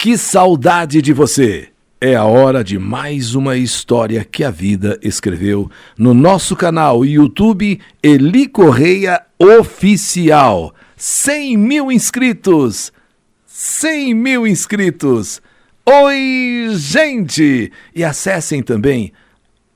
Que saudade de você! É a hora de mais uma história que a vida escreveu no nosso canal YouTube Eli Correia Oficial. 100 mil inscritos! 100 mil inscritos! Oi, gente! E acessem também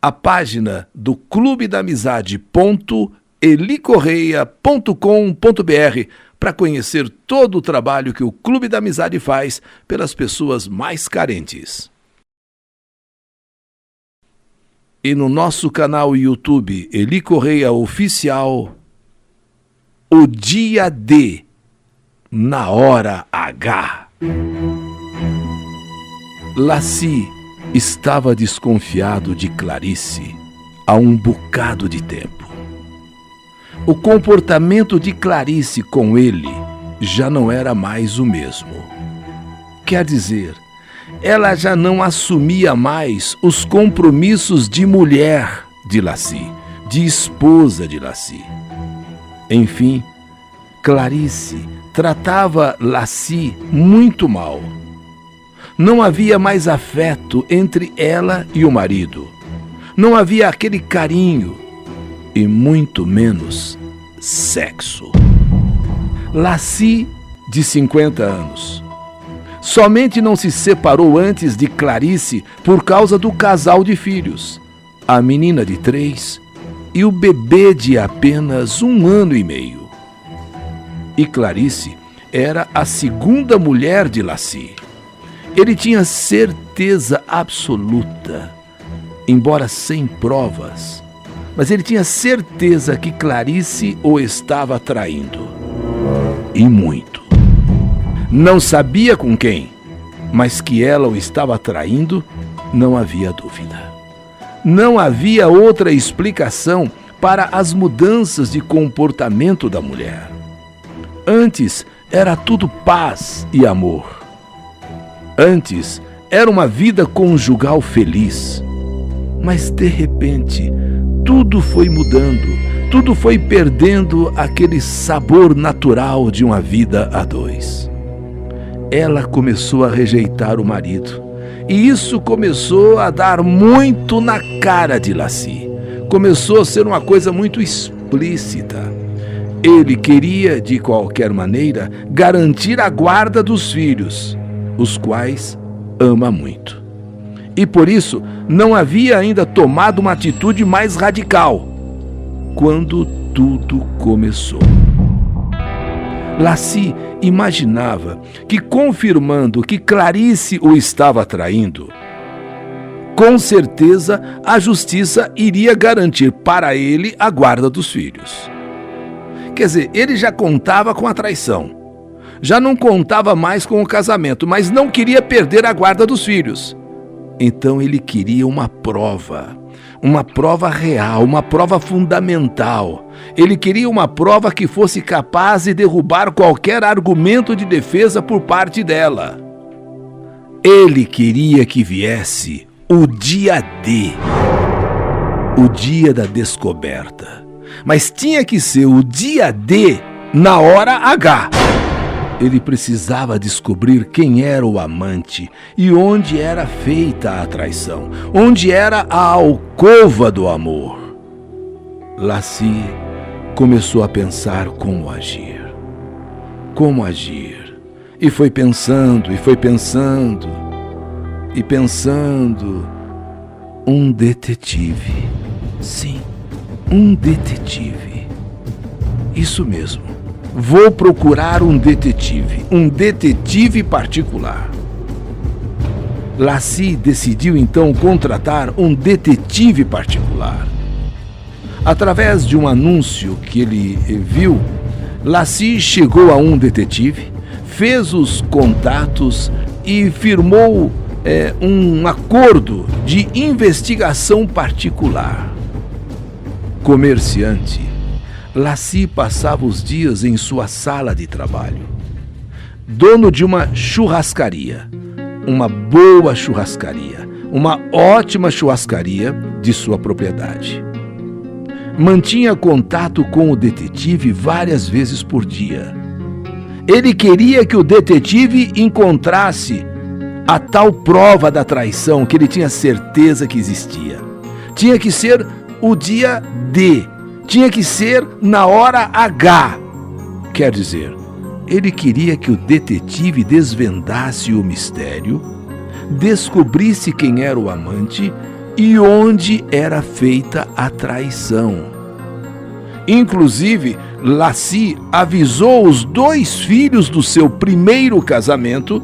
a página do clubedamizade.elicorreia.com.br para conhecer todo o trabalho que o Clube da Amizade faz pelas pessoas mais carentes. E no nosso canal YouTube, Eli Correia Oficial, o dia D, na hora H. Laci estava desconfiado de Clarice há um bocado de tempo. O comportamento de Clarice com ele já não era mais o mesmo. Quer dizer, ela já não assumia mais os compromissos de mulher de Laci, de esposa de Laci. Enfim, Clarice tratava Laci muito mal. Não havia mais afeto entre ela e o marido. Não havia aquele carinho e muito menos sexo. Laci, de 50 anos, somente não se separou antes de Clarice por causa do casal de filhos, a menina de 3 e o bebê de apenas 1 ano e meio. E Clarice era a segunda mulher de Laci. Ele tinha certeza absoluta, embora sem provas, mas ele tinha certeza que Clarice o estava traindo. E muito. Não sabia com quem, mas que ela o estava traindo, não havia dúvida. Não havia outra explicação para as mudanças de comportamento da mulher. Antes era tudo paz e amor. Antes era uma vida conjugal feliz. Mas de repente, tudo foi mudando, tudo foi perdendo aquele sabor natural de uma vida a dois. Ela começou a rejeitar o marido, e isso começou a dar muito na cara de Laci. Começou a ser uma coisa muito explícita. Ele queria, de qualquer maneira, garantir a guarda dos filhos, os quais ama muito. E por isso não havia ainda tomado uma atitude mais radical, quando tudo começou. Laci imaginava que, confirmando que Clarice o estava traindo, com certeza a justiça iria garantir para ele a guarda dos filhos. Quer dizer, ele já contava com a traição, já não contava mais com o casamento, mas não queria perder a guarda dos filhos. Então ele queria uma prova real, uma prova fundamental. Ele queria uma prova que fosse capaz de derrubar qualquer argumento de defesa por parte dela. Ele queria que viesse o dia D, o dia da descoberta. Mas tinha que ser o dia D na hora H. Ele precisava descobrir quem era o amante e onde era feita a traição, onde era a alcova do amor. Laci começou a pensar como agir. Como agir? E foi pensando, e pensando. Um detetive. Sim, um detetive. Isso mesmo. Vou procurar um detetive particular. Laci decidiu então contratar um detetive particular. Através de um anúncio que ele viu, Laci chegou a um detetive, fez os contatos e firmou um acordo de investigação particular. Comerciante, Laci passava os dias em sua sala de trabalho. Dono de uma churrascaria, uma boa churrascaria, uma ótima churrascaria de sua propriedade. Mantinha contato com o detetive várias vezes por dia. Ele queria que o detetive encontrasse a tal prova da traição que ele tinha certeza que existia. Tinha que ser o dia D, tinha que ser na hora H. Quer dizer, ele queria que o detetive desvendasse o mistério, descobrisse quem era o amante e onde era feita a traição. Inclusive, Lassie avisou os 2 filhos do seu primeiro casamento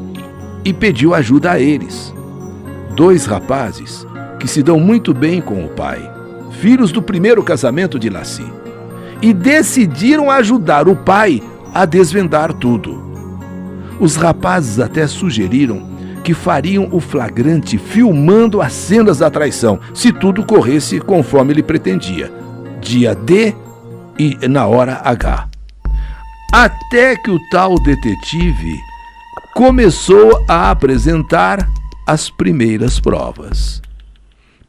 e pediu ajuda a eles. 2 rapazes que se dão muito bem com o pai, filhos do primeiro casamento de Lassie, e decidiram ajudar o pai a desvendar tudo. Os rapazes até sugeriram que fariam o flagrante filmando as cenas da traição, se tudo corresse conforme ele pretendia, dia D e na hora H. Até que o tal detetive começou a apresentar as primeiras provas.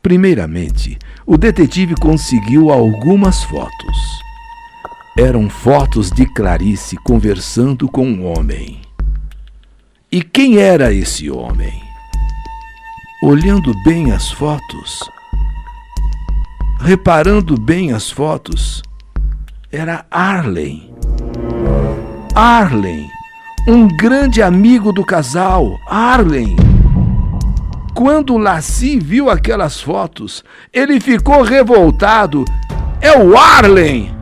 Primeiramente, o detetive conseguiu algumas fotos. Eram fotos de Clarice conversando com um homem. E quem era esse homem? Olhando bem as fotos, reparando bem as fotos, era Arlen. Arlen, um grande amigo do casal, Arlen. Quando Lassie viu aquelas fotos, ele ficou revoltado. É o Arlen!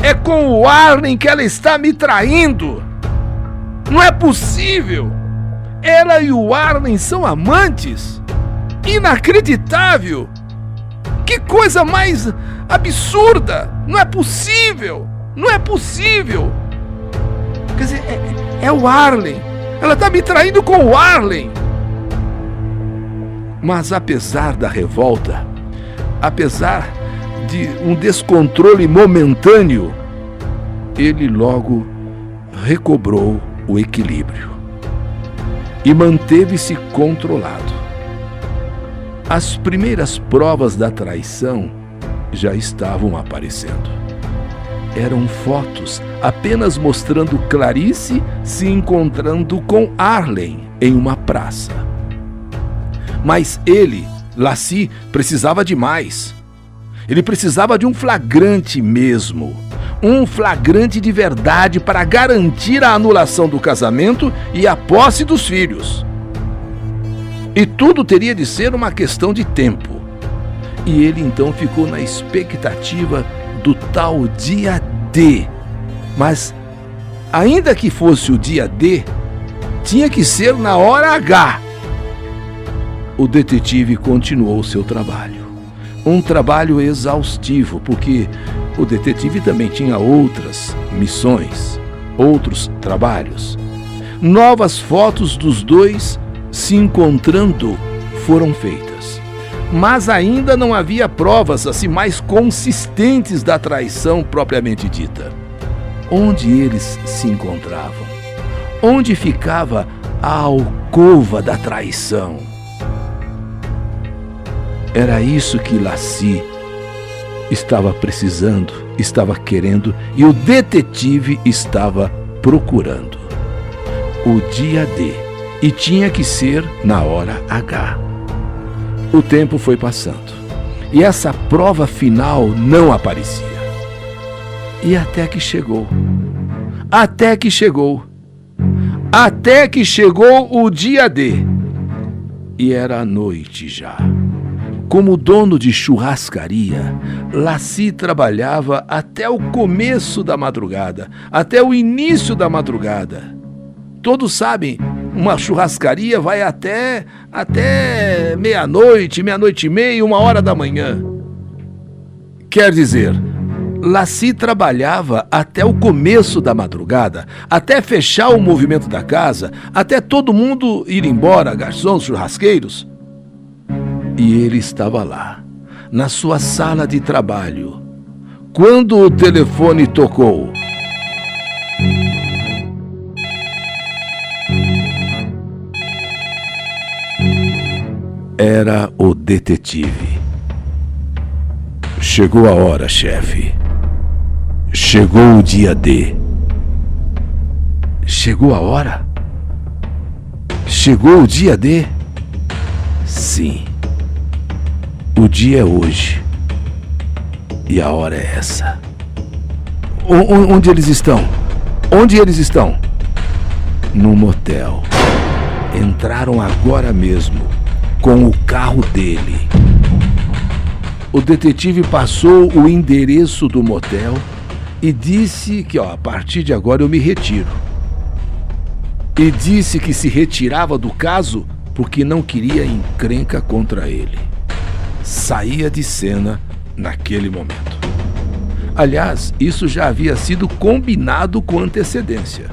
É com o Arlen que ela está me traindo! Não é possível! Ela e o Arlen são amantes? Inacreditável! Que coisa mais absurda! Não é possível! Não é possível! Quer dizer, é o Arlen! Ela está me traindo com o Arlen! Mas apesar da revolta, apesar de um descontrole momentâneo, ele logo recobrou o equilíbrio e manteve-se controlado. As primeiras provas da traição já estavam aparecendo. Eram fotos apenas mostrando Clarice se encontrando com Arlen em uma praça. Mas ele, Lassie, precisava de mais. Ele precisava de um flagrante mesmo. Um flagrante de verdade para garantir a anulação do casamento e a posse dos filhos. E tudo teria de ser uma questão de tempo. E ele então ficou na expectativa do tal dia D. Mas, ainda que fosse o dia D, tinha que ser na hora H. O detetive continuou seu trabalho. Um trabalho exaustivo, porque o detetive também tinha outras missões, outros trabalhos. Novas fotos dos 2 se encontrando foram feitas. Mas ainda não havia provas assim mais consistentes da traição propriamente dita. Onde eles se encontravam? Onde ficava a alcova da traição? Era isso que Lassie estava precisando, estava querendo e o detetive estava procurando. O dia D, e tinha que ser na hora H. O tempo foi passando e essa prova final não aparecia. E até que chegou. Até que chegou o dia D. E era a noite já. Como dono de churrascaria, Lassie trabalhava até o começo da madrugada, até o início da madrugada. Todos sabem, uma churrascaria vai até meia-noite, meia-noite e meia, 1h da manhã. Quer dizer, Lassie trabalhava até o começo da madrugada, até fechar o movimento da casa, até todo mundo ir embora, garçons, churrasqueiros. E ele estava lá, na sua sala de trabalho, quando o telefone tocou. Era o detetive. Chegou a hora, chefe. Chegou o dia D. Chegou a hora? Chegou o dia D? Sim. O dia é hoje. E a hora é essa. Onde eles estão? Onde eles estão? No motel. Entraram agora mesmo, com o carro dele. O detetive passou o endereço do motel e disse que, a partir de agora eu me retiro. E disse que se retirava do caso porque não queria encrenca contra ele. Saía de cena naquele momento. Aliás, isso já havia sido combinado com antecedência.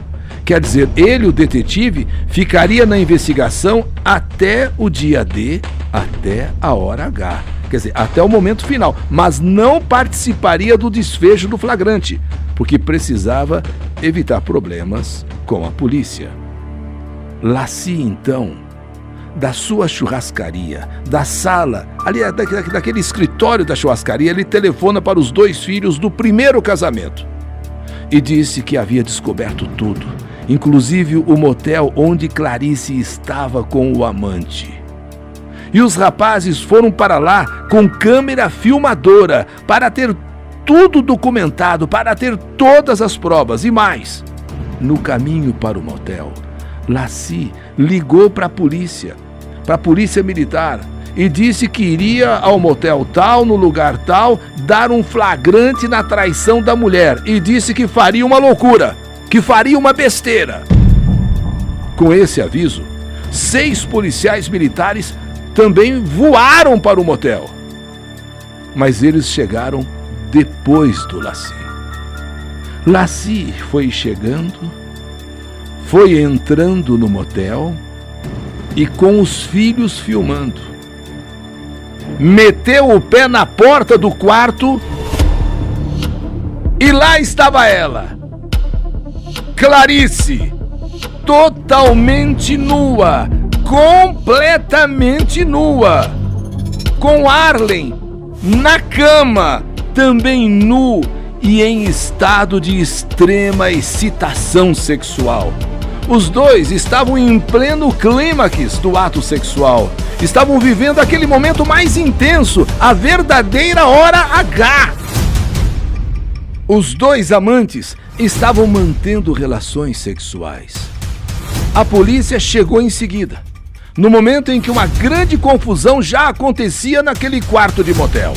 Quer dizer, ele, o detetive, ficaria na investigação até o dia D, até a hora H. Quer dizer, até o momento final, mas não participaria do desfecho do flagrante, porque precisava evitar problemas com a polícia. Laci, então, da sua churrascaria, da sala, ali daquele escritório da churrascaria, ele telefona para os 2 filhos do primeiro casamento e disse que havia descoberto tudo, inclusive o motel onde Clarice estava com o amante. E os rapazes foram para lá com câmera filmadora para ter tudo documentado, para ter todas as provas e mais. No caminho para o motel, Laci ligou para a polícia militar, e disse que iria ao motel tal, no lugar tal, dar um flagrante na traição da mulher, e disse que faria uma loucura, que faria uma besteira. Com esse aviso, 6 policiais militares também voaram para o motel. Mas eles chegaram depois do Laci. Laci foi chegando, foi entrando no motel e com os filhos filmando. Meteu o pé na porta do quarto e lá estava ela, Clarice, totalmente nua, completamente nua, com Arlen na cama, também nu e em estado de extrema excitação sexual. Os dois estavam em pleno clímax do ato sexual. Estavam vivendo aquele momento mais intenso, a verdadeira hora H. Os 2 amantes estavam mantendo relações sexuais. A polícia chegou em seguida, no momento em que uma grande confusão já acontecia naquele quarto de motel.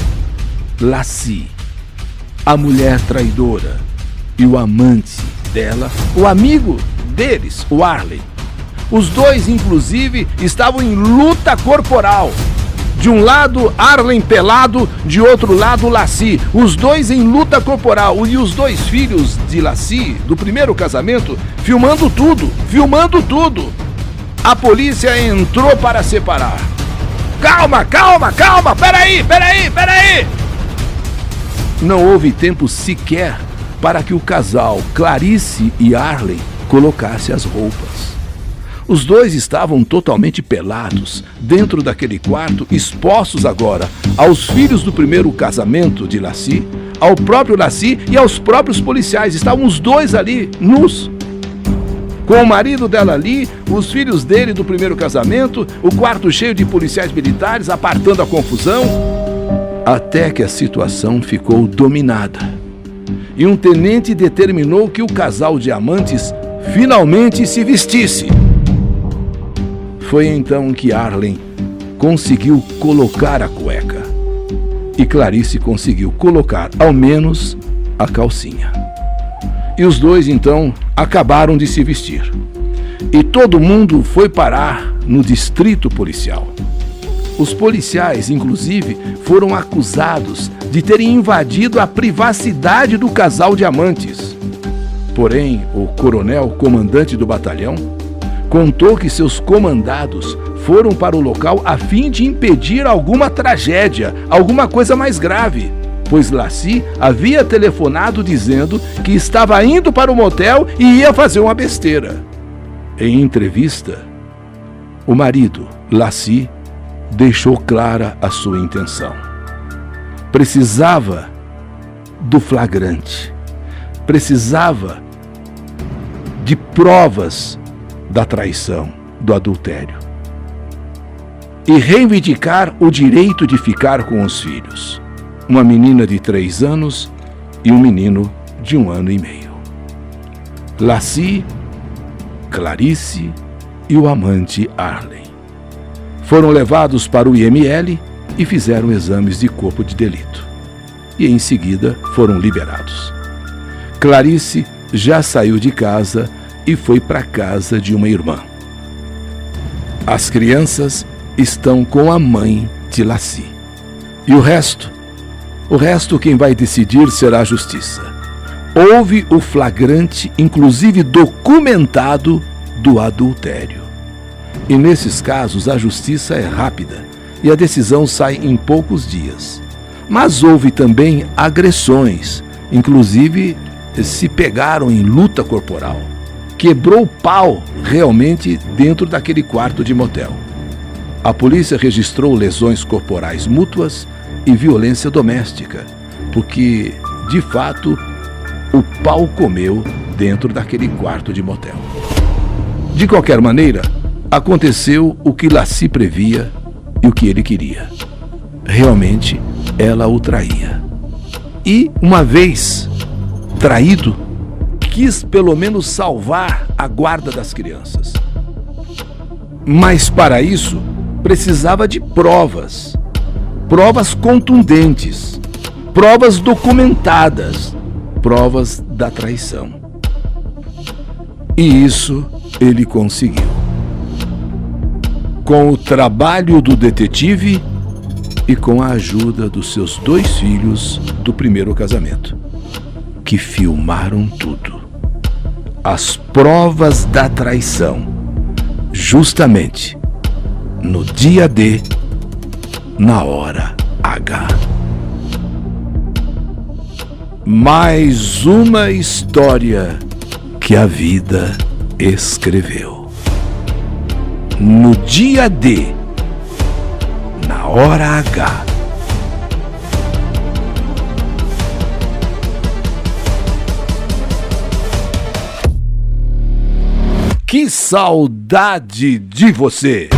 Laci, a mulher traidora, e o amante dela, o amigo deles, o Arlen. Os 2, inclusive, estavam em luta corporal. De um lado, Arlen pelado, de outro lado, Laci. Os 2 em luta corporal. E os 2 filhos de Laci, do primeiro casamento, filmando tudo. A polícia entrou para separar. Calma, peraí! Não houve tempo sequer para que o casal, Clarice e Arlen, colocasse as roupas. Os 2 estavam totalmente pelados, dentro daquele quarto, expostos agora aos filhos do primeiro casamento de Laci, ao próprio Laci e aos próprios policiais. Estavam os 2 ali, nus. Com o marido dela ali, os filhos dele do primeiro casamento, o quarto cheio de policiais militares apartando a confusão, até que a situação ficou dominada. E um tenente determinou que o casal de amantes finalmente se vestisse. Foi então que Arlen conseguiu colocar a cueca e Clarice conseguiu colocar ao menos a calcinha. E os 2 então acabaram de se vestir. E todo mundo foi parar no distrito policial. Os policiais, inclusive, foram acusados de terem invadido a privacidade do casal de amantes. Porém, o coronel, comandante do batalhão, contou que seus comandados foram para o local a fim de impedir alguma tragédia, alguma coisa mais grave, pois Laci havia telefonado dizendo que estava indo para o motel e ia fazer uma besteira. Em entrevista, o marido, Laci, deixou clara a sua intenção. Precisava do flagrante, precisava de provas da traição, do adultério e reivindicar o direito de ficar com os filhos, uma menina de 3 anos e um menino de 1 ano e meio. Lassie, Clarice e o amante Arlen foram levados para o IML e fizeram exames de corpo de delito. E em seguida foram liberados. Clarice já saiu de casa e foi para a casa de uma irmã. As crianças estão com a mãe de Lassie. E o resto quem vai decidir será a justiça. Houve o flagrante, inclusive documentado, do adultério. E nesses casos a justiça é rápida e a decisão sai em poucos dias. Mas houve também agressões, inclusive se pegaram em luta corporal. Quebrou o pau realmente dentro daquele quarto de motel. A polícia registrou lesões corporais mútuas e violência doméstica, porque, de fato, o pau comeu dentro daquele quarto de motel. De qualquer maneira, aconteceu o que Lassie previa e o que ele queria. Realmente, ela o traía. E, uma vez traído, quis pelo menos salvar a guarda das crianças. Mas para isso, precisava de provas contundentes, provas documentadas, provas da traição. E isso ele conseguiu. Com o trabalho do detetive e com a ajuda dos seus 2 filhos do primeiro casamento, que filmaram tudo. As provas da traição, justamente no dia D, na hora H. Mais uma história que a vida escreveu. No dia D, na hora H. Que saudade de você!